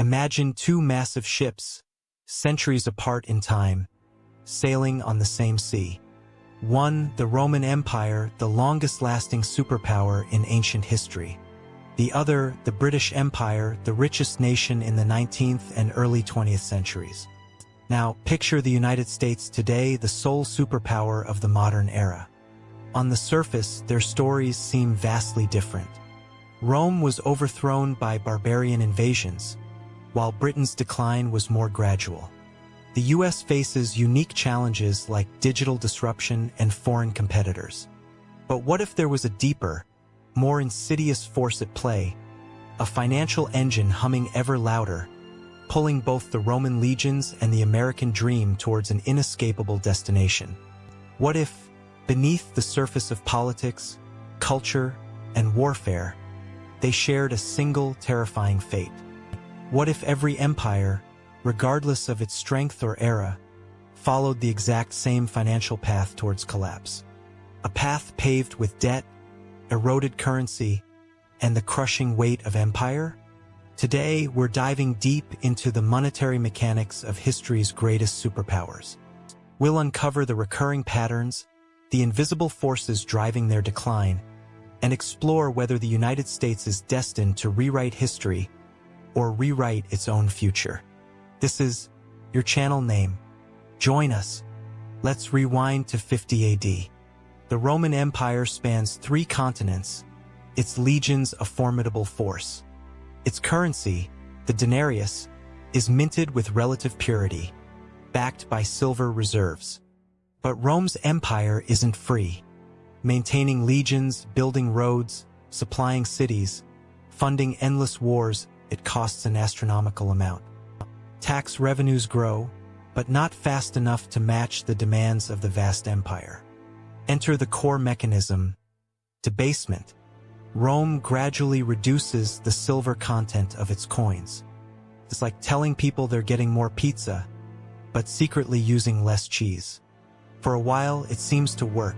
Imagine two massive ships, centuries apart in time, sailing on the same sea. One, the Roman Empire, the longest-lasting superpower in ancient history. The other, the British Empire, the richest nation in the 19th and early 20th centuries. Now, picture the United States today, the sole superpower of the modern era. On the surface, their stories seem vastly different. Rome was overthrown by barbarian invasions, while Britain's decline was more gradual. The US faces unique challenges like digital disruption and foreign competitors. But what if there was a deeper, more insidious force at play, a financial engine humming ever louder, pulling both the Roman legions and the American dream towards an inescapable destination? What if, beneath the surface of politics, culture, and warfare, they shared a single terrifying fate? What if every empire, regardless of its strength or era, followed the exact same financial path towards collapse? A path paved with debt, eroded currency, and the crushing weight of empire? Today, we're diving deep into the monetary mechanics of history's greatest superpowers. We'll uncover the recurring patterns, the invisible forces driving their decline, and explore whether the United States is destined to rewrite history or rewrite its own future. This is your channel name. Join us. Let's rewind to 50 AD. The Roman Empire spans 3 continents, its legions a formidable force. Its currency, the denarius, is minted with relative purity, backed by silver reserves. But Rome's empire isn't free. Maintaining legions, building roads, supplying cities, funding endless wars, it costs an astronomical amount. Tax revenues grow, but not fast enough to match the demands of the vast empire. Enter the core mechanism, debasement. Rome gradually reduces the silver content of its coins. It's like telling people they're getting more pizza, but secretly using less cheese. For a while, it seems to work.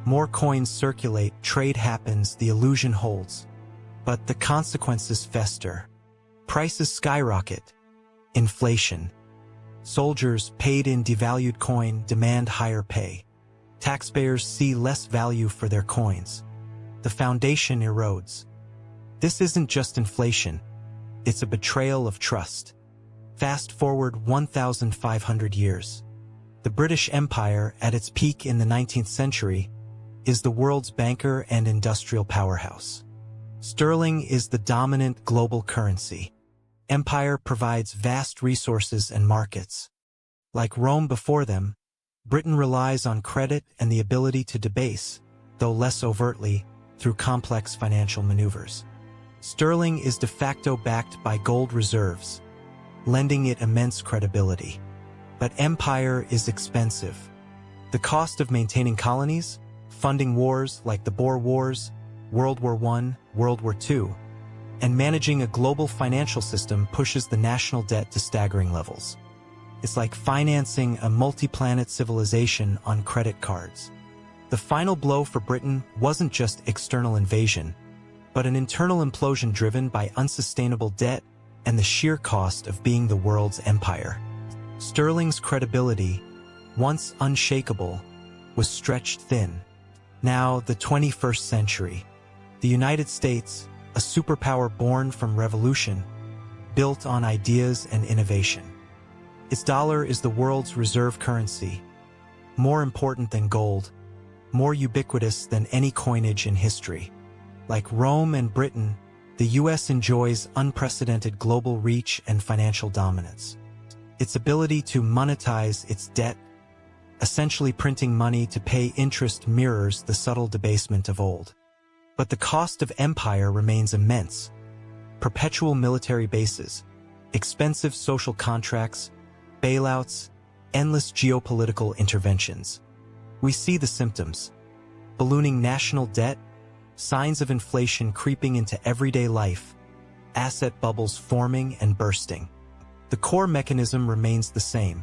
More coins circulate, trade happens, the illusion holds. But the consequences fester. Prices skyrocket. Inflation. Soldiers, paid in devalued coin, demand higher pay. Taxpayers see less value for their coins. The foundation erodes. This isn't just inflation. It's a betrayal of trust. Fast forward 1,500 years. The British Empire, at its peak in the 19th century, is the world's banker and industrial powerhouse. Sterling is the dominant global currency. Empire provides vast resources and markets. Like Rome before them, Britain relies on credit and the ability to debase, though less overtly, through complex financial maneuvers. Sterling is de facto backed by gold reserves, lending it immense credibility. But empire is expensive. The cost of maintaining colonies, funding wars like the Boer Wars, World War I, World War II, and managing a global financial system pushes the national debt to staggering levels. It's like financing a multi-planet civilization on credit cards. The final blow for Britain wasn't just external invasion, but an internal implosion driven by unsustainable debt and the sheer cost of being the world's empire. Sterling's credibility, once unshakable, was stretched thin. Now, the 21st century. The United States, a superpower born from revolution, built on ideas and innovation. Its dollar is the world's reserve currency, more important than gold, more ubiquitous than any coinage in history. Like Rome and Britain, the US enjoys unprecedented global reach and financial dominance. Its ability to monetize its debt, essentially printing money to pay interest, mirrors the subtle debasement of old. But the cost of empire remains immense. Perpetual military bases, expensive social contracts, bailouts, endless geopolitical interventions. We see the symptoms: ballooning national debt, signs of inflation creeping into everyday life, asset bubbles forming and bursting. The core mechanism remains the same.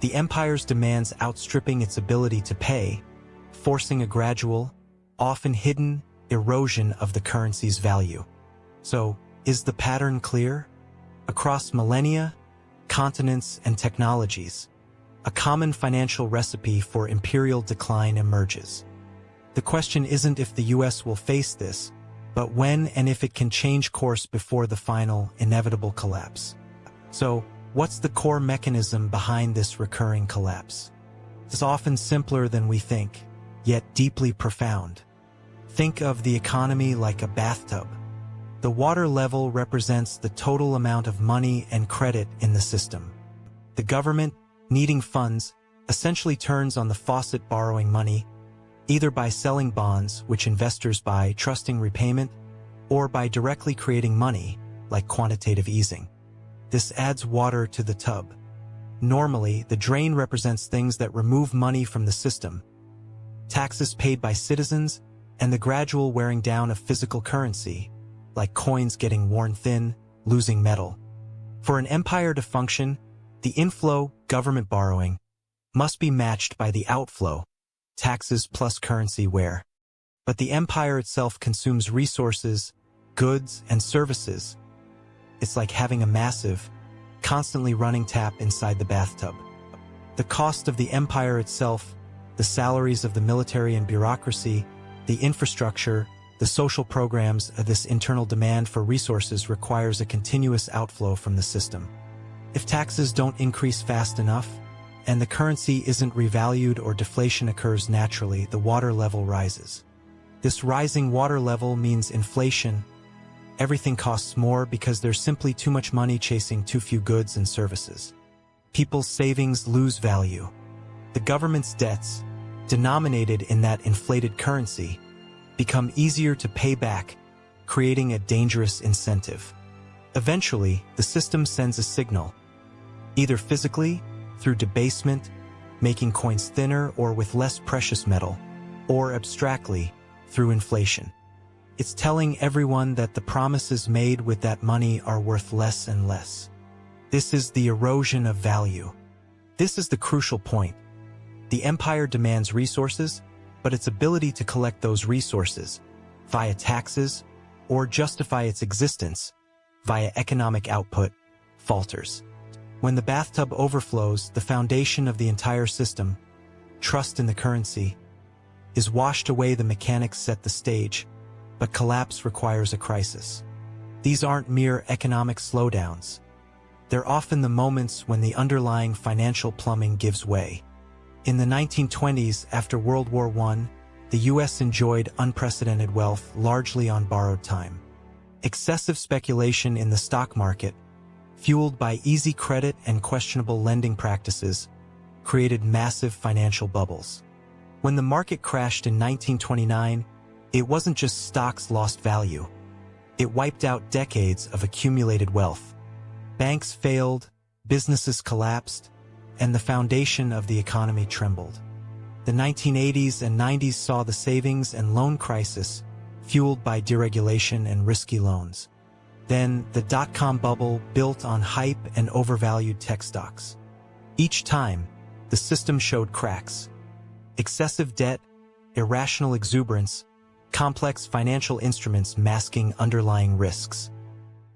The empire's demands outstripping its ability to pay, forcing a gradual, often hidden, erosion of the currency's value. So, is the pattern clear? Across millennia, continents, and technologies, a common financial recipe for imperial decline emerges. The question isn't if the US will face this, but when and if it can change course before the final, inevitable collapse. So, what's the core mechanism behind this recurring collapse? It's often simpler than we think, yet deeply profound. Think of the economy like a bathtub. The water level represents the total amount of money and credit in the system. The government, needing funds, essentially turns on the faucet borrowing money, either by selling bonds, which investors buy, trusting repayment, or by directly creating money, like quantitative easing. This adds water to the tub. Normally, the drain represents things that remove money from the system, taxes paid by citizens, and the gradual wearing down of physical currency, like coins getting worn thin, losing metal. For an empire to function, the inflow, government borrowing, must be matched by the outflow, taxes plus currency wear. But the empire itself consumes resources, goods, and services. It's like having a massive, constantly running tap inside the bathtub. The cost of the empire itself, the salaries of the military and bureaucracy, the infrastructure, the social programs of this internal demand for resources requires a continuous outflow from the system. If taxes don't increase fast enough, and the currency isn't revalued or deflation occurs naturally, the water level rises. This rising water level means inflation. Everything costs more because there's simply too much money chasing too few goods and services. People's savings lose value. The government's debts, denominated in that inflated currency, become easier to pay back, creating a dangerous incentive. Eventually, the system sends a signal, either physically, through debasement, making coins thinner or with less precious metal, or abstractly, through inflation. It's telling everyone that the promises made with that money are worth less and less. This is the erosion of value. This is the crucial point. The empire demands resources, but its ability to collect those resources, via taxes, or justify its existence, via economic output, falters. When the bathtub overflows, the foundation of the entire system, trust in the currency, is washed away. The mechanics set the stage, but collapse requires a crisis. These aren't mere economic slowdowns. They're often the moments when the underlying financial plumbing gives way. In the 1920s, after World War I, the U.S. enjoyed unprecedented wealth largely on borrowed time. Excessive speculation in the stock market, fueled by easy credit and questionable lending practices, created massive financial bubbles. When the market crashed in 1929, it wasn't just stocks lost value. It wiped out decades of accumulated wealth. Banks failed, businesses collapsed, and the foundation of the economy trembled. The 1980s and 90s saw the savings and loan crisis, fueled by deregulation and risky loans. Then, the dot-com bubble built on hype and overvalued tech stocks. Each time, the system showed cracks. Excessive debt, irrational exuberance, complex financial instruments masking underlying risks.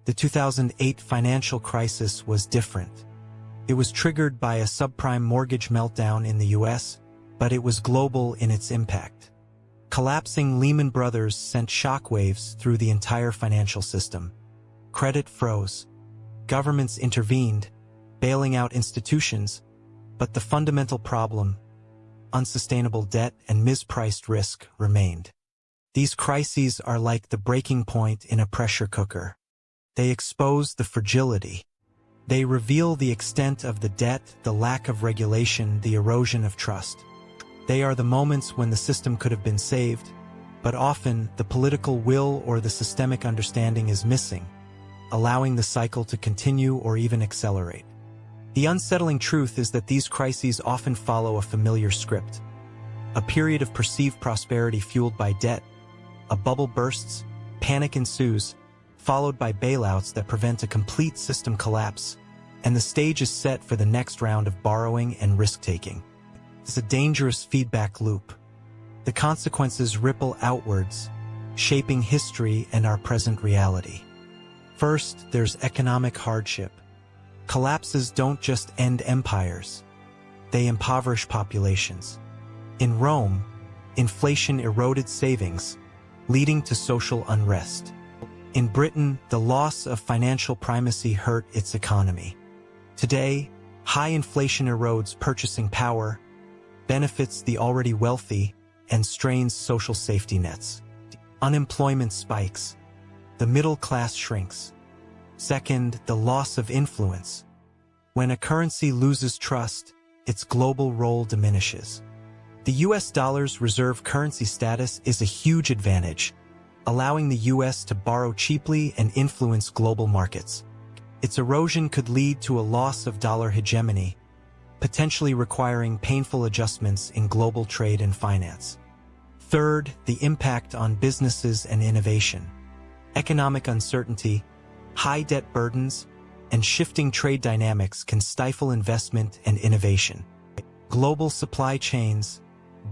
The 2008 financial crisis was different. It was triggered by a subprime mortgage meltdown in the US, but it was global in its impact. Collapsing Lehman Brothers sent shockwaves through the entire financial system. Credit froze. Governments intervened, bailing out institutions, but the fundamental problem, unsustainable debt and mispriced risk, remained. These crises are like the breaking point in a pressure cooker. They expose the fragility. They reveal the extent of the debt, the lack of regulation, the erosion of trust. They are the moments when the system could have been saved, but often the political will or the systemic understanding is missing, allowing the cycle to continue or even accelerate. The unsettling truth is that these crises often follow a familiar script. A period of perceived prosperity fueled by debt, a bubble bursts, panic ensues, followed by bailouts that prevent a complete system collapse, and the stage is set for the next round of borrowing and risk-taking. It's a dangerous feedback loop. The consequences ripple outwards, shaping history and our present reality. First, there's economic hardship. Collapses don't just end empires. They impoverish populations. In Rome, inflation eroded savings, leading to social unrest. In Britain, the loss of financial primacy hurt its economy. Today, high inflation erodes purchasing power, benefits the already wealthy, and strains social safety nets. Unemployment spikes. The middle class shrinks. Second, the loss of influence. When a currency loses trust, its global role diminishes. The US dollar's reserve currency status is a huge advantage, allowing the US to borrow cheaply and influence global markets. Its erosion could lead to a loss of dollar hegemony, potentially requiring painful adjustments in global trade and finance. Third, the impact on businesses and innovation. Economic uncertainty, high debt burdens, and shifting trade dynamics can stifle investment and innovation. Global supply chains,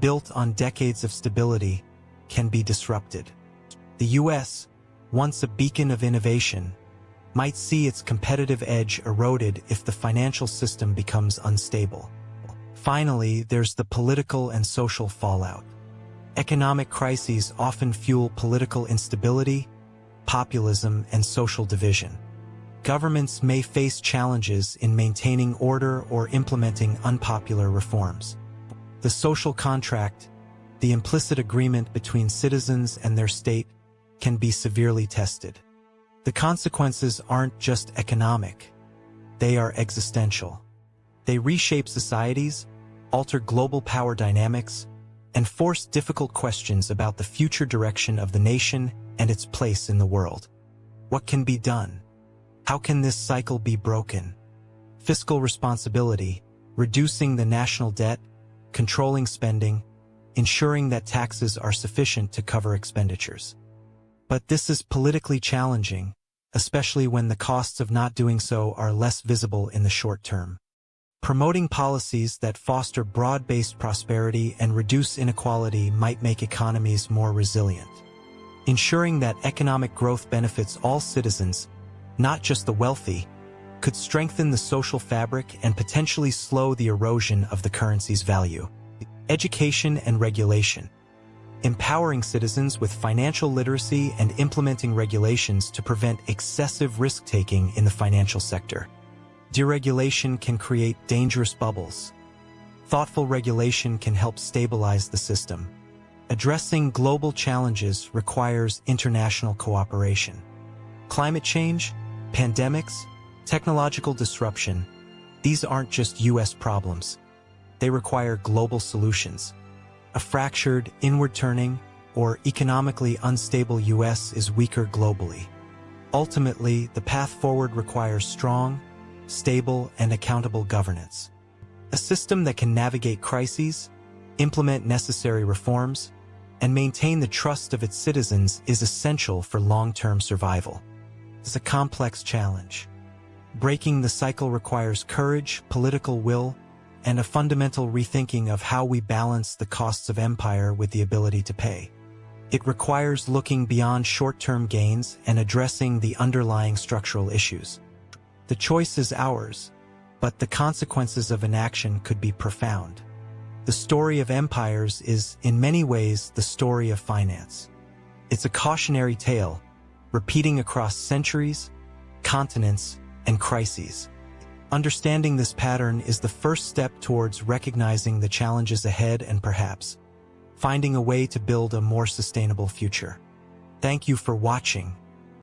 built on decades of stability, can be disrupted. The US, once a beacon of innovation, might see its competitive edge eroded if the financial system becomes unstable. Finally, there's the political and social fallout. Economic crises often fuel political instability, populism, and social division. Governments may face challenges in maintaining order or implementing unpopular reforms. The social contract, the implicit agreement between citizens and their state, can be severely tested. The consequences aren't just economic. They are existential. They reshape societies, alter global power dynamics, and force difficult questions about the future direction of the nation and its place in the world. What can be done? How can this cycle be broken? Fiscal responsibility, reducing the national debt, controlling spending, ensuring that taxes are sufficient to cover expenditures. But this is politically challenging, especially when the costs of not doing so are less visible in the short term. Promoting policies that foster broad-based prosperity and reduce inequality might make economies more resilient. Ensuring that economic growth benefits all citizens, not just the wealthy, could strengthen the social fabric and potentially slow the erosion of the currency's value. Education and regulation. Empowering citizens with financial literacy and implementing regulations to prevent excessive risk-taking in the financial sector. Deregulation can create dangerous bubbles. Thoughtful regulation can help stabilize the system. Addressing global challenges requires international cooperation. Climate change, pandemics, technological disruption, these aren't just US problems. They require global solutions. A fractured, inward-turning, or economically unstable US is weaker globally. Ultimately, the path forward requires strong, stable, and accountable governance. A system that can navigate crises, implement necessary reforms, and maintain the trust of its citizens is essential for long-term survival. It's a complex challenge. Breaking the cycle requires courage, political will, and a fundamental rethinking of how we balance the costs of empire with the ability to pay. It requires looking beyond short-term gains and addressing the underlying structural issues. The choice is ours, but the consequences of inaction could be profound. The story of empires is, in many ways, the story of finance. It's a cautionary tale, repeating across centuries, continents, and crises. Understanding this pattern is the first step towards recognizing the challenges ahead and perhaps finding a way to build a more sustainable future. Thank you for watching.